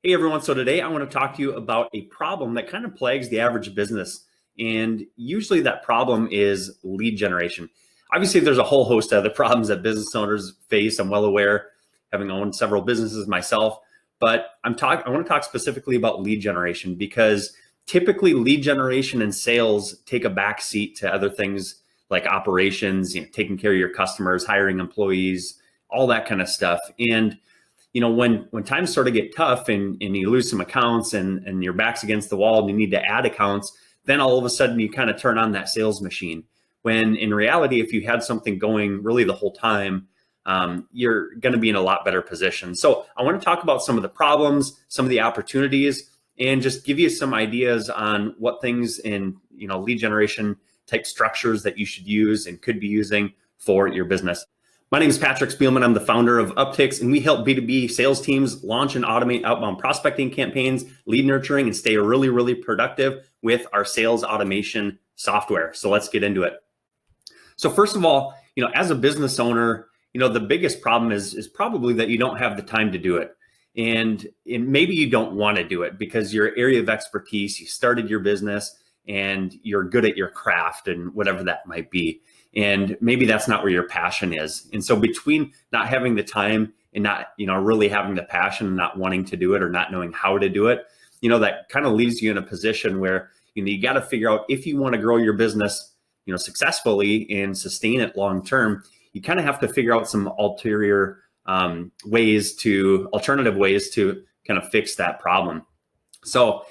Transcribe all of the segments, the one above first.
Hey everyone, so today I want to talk to you about a problem that kind of plagues the average business. And usually that problem is lead generation. Obviously, there's a whole host of other problems that business owners face. I'm well aware, having owned several businesses myself, but I want to talk specifically about lead generation because typically lead generation and sales take a back seat to other things like operations, taking care of your customers, hiring employees, all that kind of stuff. And when times sort of get tough and you lose some accounts and your back's against the wall and you need to add accounts, then all of a sudden you kind of turn on that sales machine. When in reality, if you had something going really the whole time, you're going to be in a lot better position. So I want to talk about some of the problems, some of the opportunities, and just give you some ideas on what things in lead generation type structures that you should use and could be using for your business. My name is Patrick Spielman. I'm the founder of Upticks, and we help B2B sales teams launch and automate outbound prospecting campaigns, lead nurturing, and stay really, really productive with our sales automation software. So let's get into it. So first of all, as a business owner, the biggest problem is probably that you don't have the time to do it. And maybe you don't want to do it because your area of expertise, you started your business and you're good at your craft and whatever that might be. And maybe that's not where your passion is. And so between not having the time and not, really having the passion and not wanting to do it or not knowing how to do it, that kind of leaves you in a position where, you got to figure out if you want to grow your business, successfully and sustain it long term, you kind of have to figure out some alternative ways to kind of fix that problem. So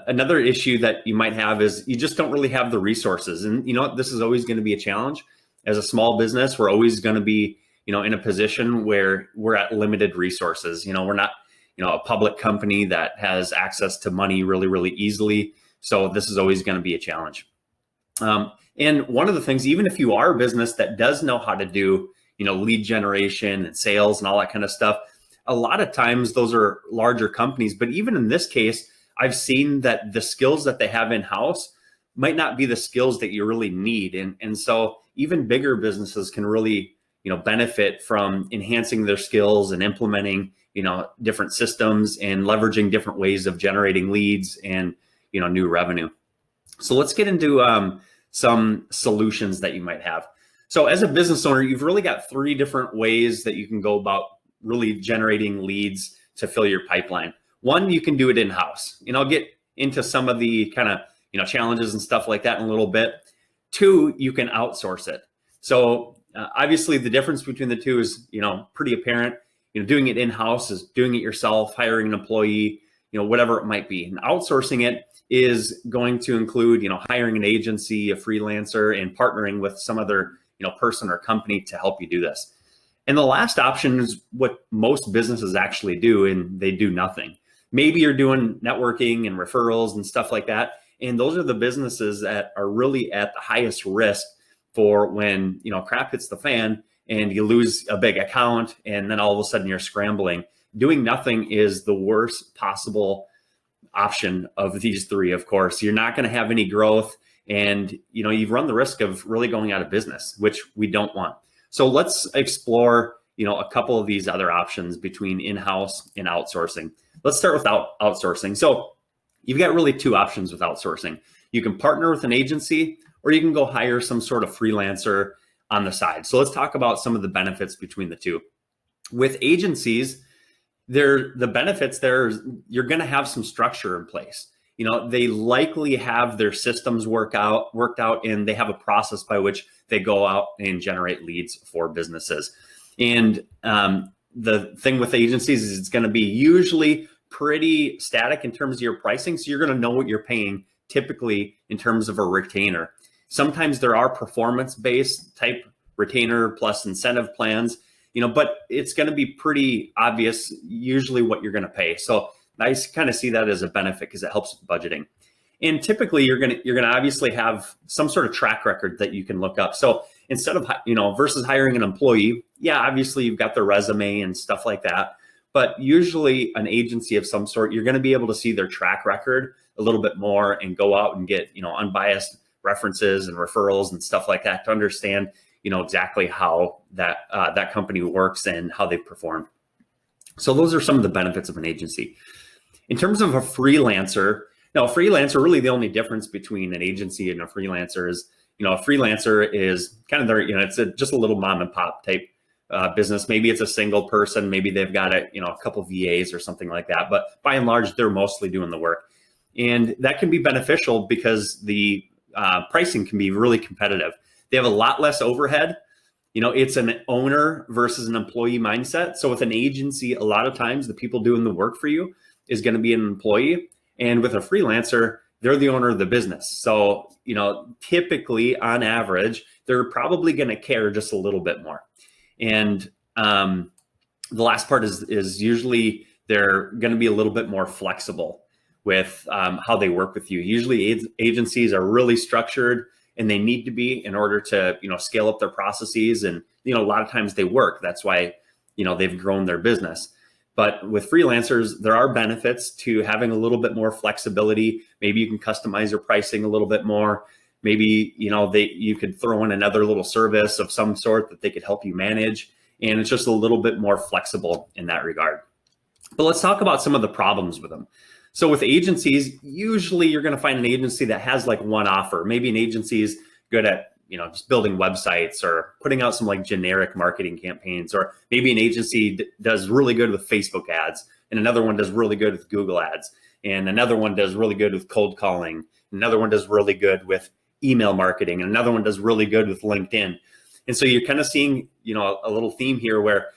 another issue that you might have is you just don't really have the resources. And this is always going to be a challenge. As a small business, we're always going to be, in a position where we're at limited resources. We're not, a public company that has access to money really, really easily. So this is always going to be a challenge. And one of the things, even if you are a business that does know how to do, lead generation and sales and all that kind of stuff, a lot of times those are larger companies. But even in this case, I've seen that the skills that they have in-house might not be the skills that you really need. And so even bigger businesses can really, benefit from enhancing their skills and implementing, different systems and leveraging different ways of generating leads and, new revenue. So let's get into some solutions that you might have. So as a business owner, you've really got 3 different ways that you can go about really generating leads to fill your pipeline. One, you can do it in-house. I'll get into some of the kind of, challenges and stuff like that in a little bit. 2, you can outsource it. So obviously the difference between the two is, pretty apparent. Doing it in-house is doing it yourself, hiring an employee, whatever it might be. And outsourcing it is going to include, hiring an agency, a freelancer, and partnering with some other, person or company to help you do this. And the last option is what most businesses actually do, and they do nothing. Maybe you're doing networking and referrals and stuff like that. And those are the businesses that are really at the highest risk for when, crap hits the fan and you lose a big account and then all of a sudden you're scrambling. Doing nothing is the worst possible option of these 3, of course. You're not going to have any growth and, you've run the risk of really going out of business, which we don't want. So let's explore, a couple of these other options between in-house and outsourcing. Let's start with outsourcing. So you've got really 2 options with outsourcing. You can partner with an agency or you can go hire some sort of freelancer on the side. So let's talk about some of the benefits between the 2. With agencies, the benefits there is you're going to have some structure in place. They likely have their systems worked out, and they have a process by which they go out and generate leads for businesses. And the thing with agencies is it's going to be usually pretty static in terms of your pricing. So you're going to know what you're paying typically in terms of a retainer. Sometimes there are performance-based type retainer plus incentive plans, but it's going to be pretty obvious usually what you're going to pay. So I kind of see that as a benefit because it helps with budgeting. And typically you're going to obviously have some sort of track record that you can look up. So instead of, versus hiring an employee, yeah, obviously you've got their resume and stuff like that. But usually an agency of some sort, you're going to be able to see their track record a little bit more and go out and get, unbiased references and referrals and stuff like that to understand, exactly how that company works and how they perform. So those are some of the benefits of an agency. In terms of a freelancer, now a freelancer, really the only difference between an agency and a freelancer is, a freelancer is kind of their, it's just a little mom and pop type business. Maybe it's a single person, maybe they've got a couple VAs or something like that. But by and large, they're mostly doing the work. And that can be beneficial because the pricing can be really competitive. They have a lot less overhead. It's an owner versus an employee mindset. So with an agency, a lot of times the people doing the work for you is going to be an employee. And with a freelancer, they're the owner of the business. So, typically on average, they're probably going to care just a little bit more. And the last part is usually they're going to be a little bit more flexible with how they work with you. Usually agencies are really structured, and they need to be in order to, scale up their processes. And, a lot of times they work. That's why, they've grown their business. But with freelancers, there are benefits to having a little bit more flexibility. Maybe you can customize your pricing a little bit more. Maybe, you could throw in another little service of some sort that they could help you manage. And it's just a little bit more flexible in that regard. But let's talk about some of the problems with them. So with agencies, usually you're going to find an agency that has like one offer. Maybe an agency is good at, just building websites or putting out some like generic marketing campaigns, or maybe an agency does really good with Facebook ads, and another one does really good with Google ads, and another one does really good with cold calling, another one does really good with email marketing, and another one does really good with LinkedIn. And so you're kind of seeing, a little theme here where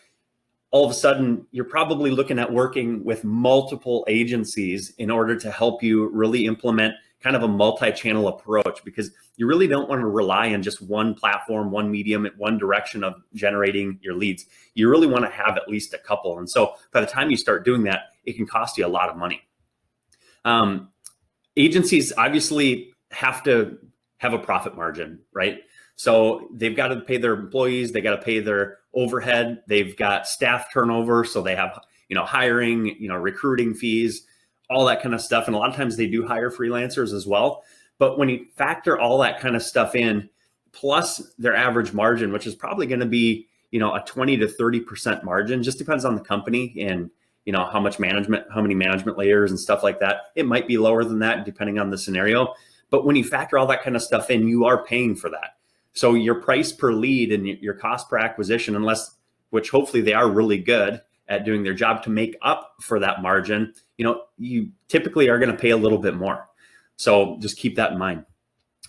all of a sudden you're probably looking at working with multiple agencies in order to help you really implement kind of a multi-channel approach, because you really don't want to rely on just one platform, one medium, one direction of generating your leads. You really want to have at least a couple. And so by the time you start doing that, it can cost you a lot of money. Agencies obviously have to have a profit margin, right? So they've got to pay their employees, they got to pay their overhead, they've got staff turnover, so they have, hiring, recruiting fees, all that kind of stuff. And a lot of times they do hire freelancers as well. But when you factor all that kind of stuff in, plus their average margin, which is probably going to be, a 20 to 30% margin, just depends on the company and, how many management layers and stuff like that. It might be lower than that depending on the scenario. But when you factor all that kind of stuff in, you are paying for that. So your price per lead and your cost per acquisition, which hopefully they are really good at doing their job to make up for that margin, you typically are going to pay a little bit more. So just keep that in mind.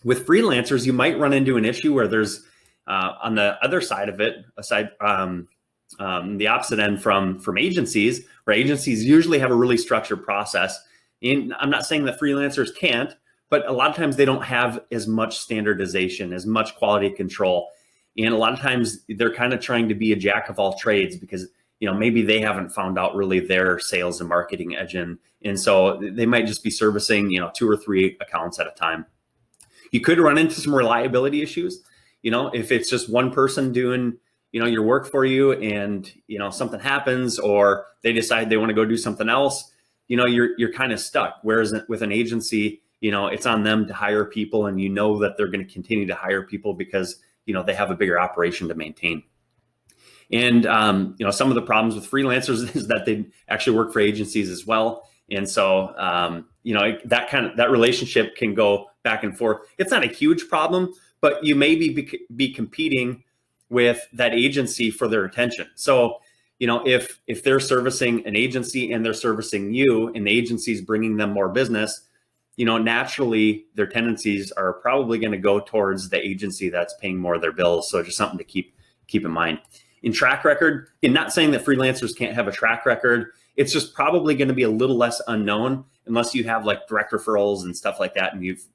With freelancers, you might run into an issue where there's on the other side of it, the opposite end from agencies, where agencies usually have a really structured process. And I'm not saying that freelancers can't, but a lot of times they don't have as much standardization, as much quality control. And a lot of times they're kind of trying to be a jack of all trades because, maybe they haven't found out really their sales and marketing engine. And so they might just be servicing, 2 or 3 accounts at a time. You could run into some reliability issues. If it's just one person doing, your work for you and, something happens or they decide they want to go do something else, you're kind of stuck. Whereas with an agency, it's on them to hire people, and that they're going to continue to hire people because, they have a bigger operation to maintain. And, some of the problems with freelancers is that they actually work for agencies as well. And so, that relationship can go back and forth. It's not a huge problem, but you may be competing with that agency for their attention. So, if they're servicing an agency and they're servicing you and the agency's bringing them more business, naturally their tendencies are probably going to go towards the agency that's paying more of their bills. So just something to keep in mind. In track record, and not saying that freelancers can't have a track record, it's just probably going to be a little less unknown unless you have like direct referrals and stuff like that. And you've,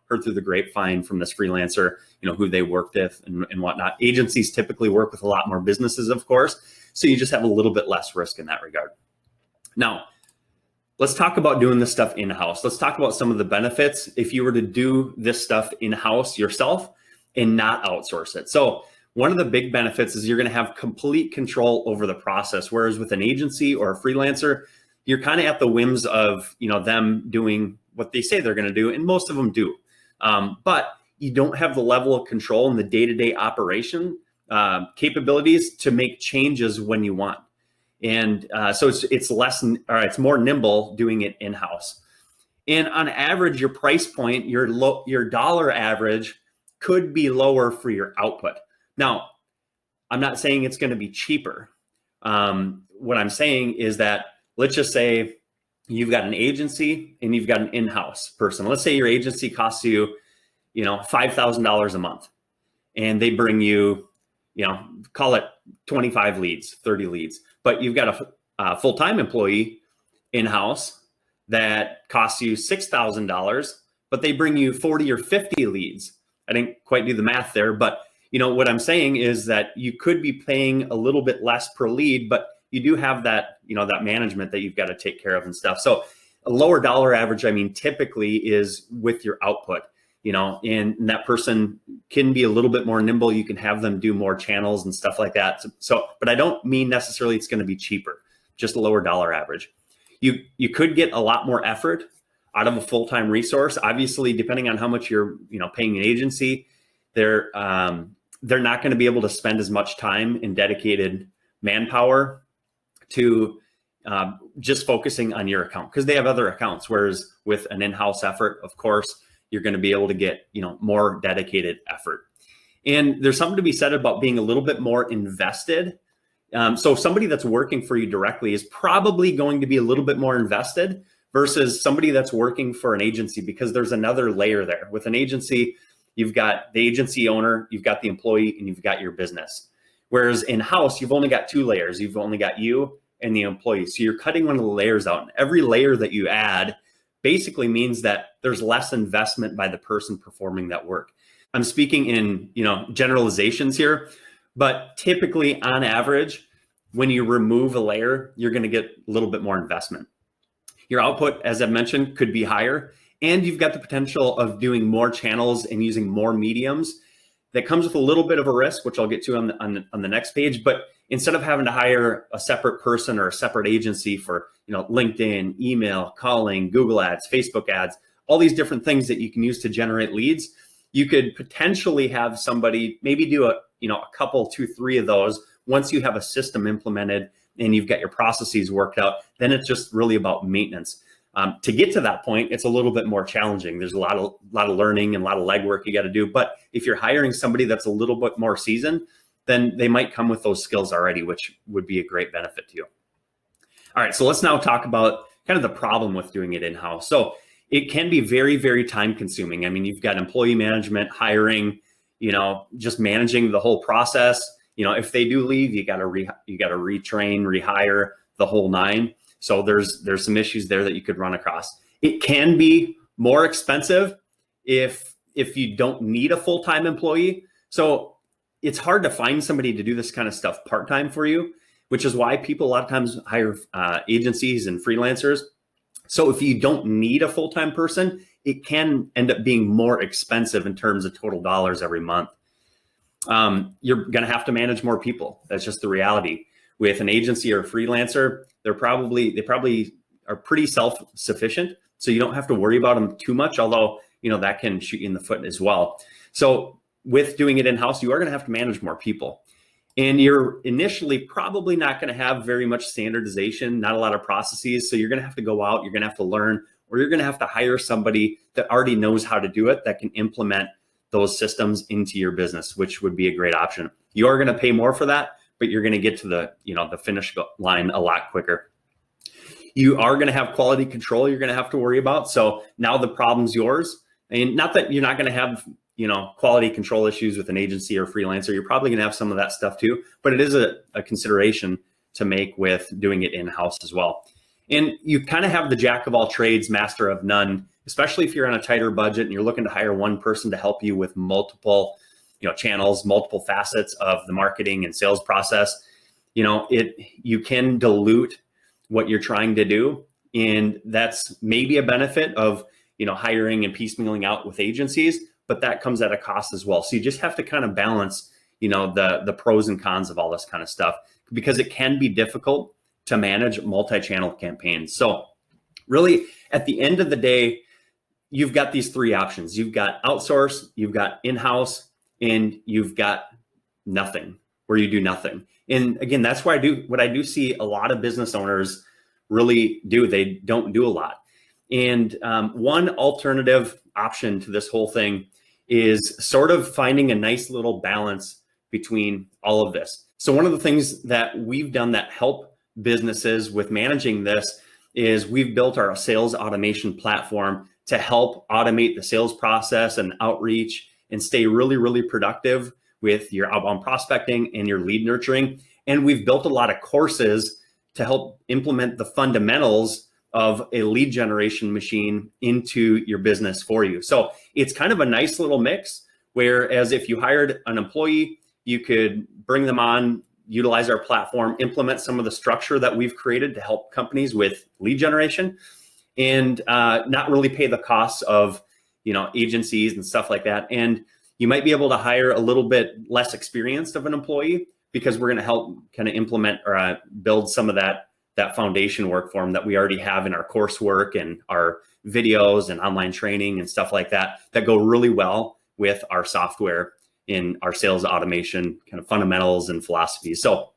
heard through the grapevine from this freelancer, who they worked with and whatnot. Agencies typically work with a lot more businesses, of course. So you just have a little bit less risk in that regard. Now, let's talk about doing this stuff in-house. Let's talk about some of the benefits if you were to do this stuff in-house yourself and not outsource it. So one of the big benefits is you're going to have complete control over the process. Whereas with an agency or a freelancer, you're kind of at the whims of, them doing what they say they're going to do. And most of them do. But you don't have the level of control in the day-to-day operation capabilities to make changes when you want. And so it's less, or it's more nimble doing it in-house. And on average, your price point, your dollar average could be lower for your output. Now, I'm not saying it's going to be cheaper. What I'm saying is that, let's just say you've got an agency and you've got an in-house person. Let's say your agency costs you, $5,000 a month, and they bring you, call it 25 leads, 30 leads, but you've got a full-time employee in-house that costs you $6,000, but they bring you 40 or 50 leads. I didn't quite do the math there, but what I'm saying is that you could be paying a little bit less per lead, but you do have that, that management that you've got to take care of and stuff. So a lower dollar average, typically is with your output, and that person can be a little bit more nimble. You can have them do more channels and stuff like that. So, but I don't mean necessarily it's going to be cheaper, just a lower dollar average. You could get a lot more effort out of a full-time resource. Obviously, depending on how much you're, paying an agency, they're not going to be able to spend as much time in dedicated manpower to just focusing on your account, because they have other accounts. Whereas with an in-house effort, of course, you're going to be able to get, more dedicated effort. And there's something to be said about being a little bit more invested. So somebody that's working for you directly is probably going to be a little bit more invested versus somebody that's working for an agency, because there's another layer there. With an agency, you've got the agency owner, you've got the employee, and you've got your business. Whereas in-house, you've only got two layers. You've only got you and the employee. So you're cutting one of the layers out. And every layer that you add basically means that there's less investment by the person performing that work. I'm speaking in, generalizations here, but typically on average, when you remove a layer, you're going to get a little bit more investment. Your output, as I mentioned, could be higher, and you've got the potential of doing more channels and using more mediums. That comes with a little bit of a risk, which I'll get to on the next page. But instead of having to hire a separate person or a separate agency for, LinkedIn, email, calling, Google ads, Facebook ads, all these different things that you can use to generate leads, you could potentially have somebody maybe do a couple, 2, 3 of those. Once you have a system implemented and you've got your processes worked out, then it's just really about maintenance. To get to that point, it's a little bit more challenging. There's a lot of learning and a lot of legwork you got to do. But if you're hiring somebody that's a little bit more seasoned, then they might come with those skills already, which would be a great benefit to you. All right, so let's now talk about kind of the problem with doing it in-house. So it can be very, very time consuming. You've got employee management, hiring, just managing the whole process. If they do leave, you got to retrain, rehire, the whole nine. So there's some issues there that you could run across. It can be more expensive if you don't need a full-time employee. So it's hard to find somebody to do this kind of stuff part-time for you, which is why people a lot of times hire agencies and freelancers. So if you don't need a full-time person, it can end up being more expensive in terms of total dollars every month. You're going to have to manage more people. That's just the reality. With an agency or a freelancer, they probably are pretty self-sufficient, so you don't have to worry about them too much, although that can shoot you in the foot as well. So with doing it in-house, you are going to have to manage more people, and you're initially probably not going to have very much standardization, not a lot of processes. So you're going to have to go out, you're going to have to learn, or you're going to have to hire somebody that already knows how to do it, that can implement those systems into your business, which would be a great option. You are going to pay more for that, but you're going to get to the finish line a lot quicker. You are going to have quality control you're going to have to worry about. So now the problem's yours. And not that you're not going to have, quality control issues with an agency or freelancer. You're probably going to have some of that stuff too, but it is a consideration to make with doing it in-house as well. And you kind of have the jack of all trades, master of none, especially if you're on a tighter budget and you're looking to hire one person to help you with multiple channels, multiple facets of the marketing and sales process. You can dilute what you're trying to do. And that's maybe a benefit of, hiring and piecemealing out with agencies, but that comes at a cost as well. So you just have to kind of balance, the pros and cons of all this kind of stuff, because it can be difficult to manage multi-channel campaigns. So really at the end of the day, you've got these three options. You've got outsource, you've got in-house, and you've got nothing, where you do nothing. And again, that's why what I do see a lot of business owners really do. They don't do a lot. And one alternative option to this whole thing is sort of finding a nice little balance between all of this. So one of the things that we've done that help businesses with managing this is we've built our sales automation platform to help automate the sales process and outreach and stay really, really productive with your outbound prospecting and your lead nurturing. And we've built a lot of courses to help implement the fundamentals of a lead generation machine into your business for you. So it's kind of a nice little mix, whereas if you hired an employee, you could bring them on, utilize our platform, implement some of the structure that we've created to help companies with lead generation, and not really pay the costs of, agencies and stuff like that. And you might be able to hire a little bit less experienced of an employee, because we're going to help kind of implement or build some of that foundation work for them that we already have in our coursework and our videos and online training and stuff like that go really well with our software in our sales automation kind of fundamentals and philosophies. So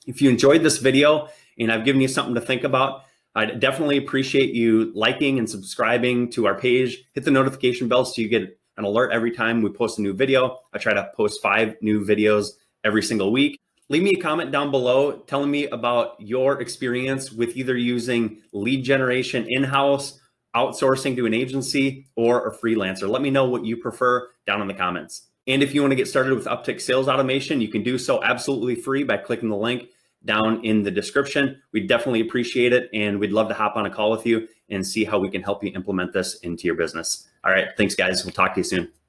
if you enjoyed this video and I've given you something to think about, I'd definitely appreciate you liking and subscribing to our page. Hit the notification bell so you get an alert every time we post a new video. I try to post 5 new videos every single week. Leave me a comment down below telling me about your experience with either using lead generation in-house, outsourcing to an agency, or a freelancer. Let me know what you prefer down in the comments. And if you want to get started with Uptick Sales Automation, you can do so absolutely free by clicking the link down in the description. We'd definitely appreciate it, and we'd love to hop on a call with you and see how we can help you implement this into your business. All right, thanks guys. We'll talk to you soon.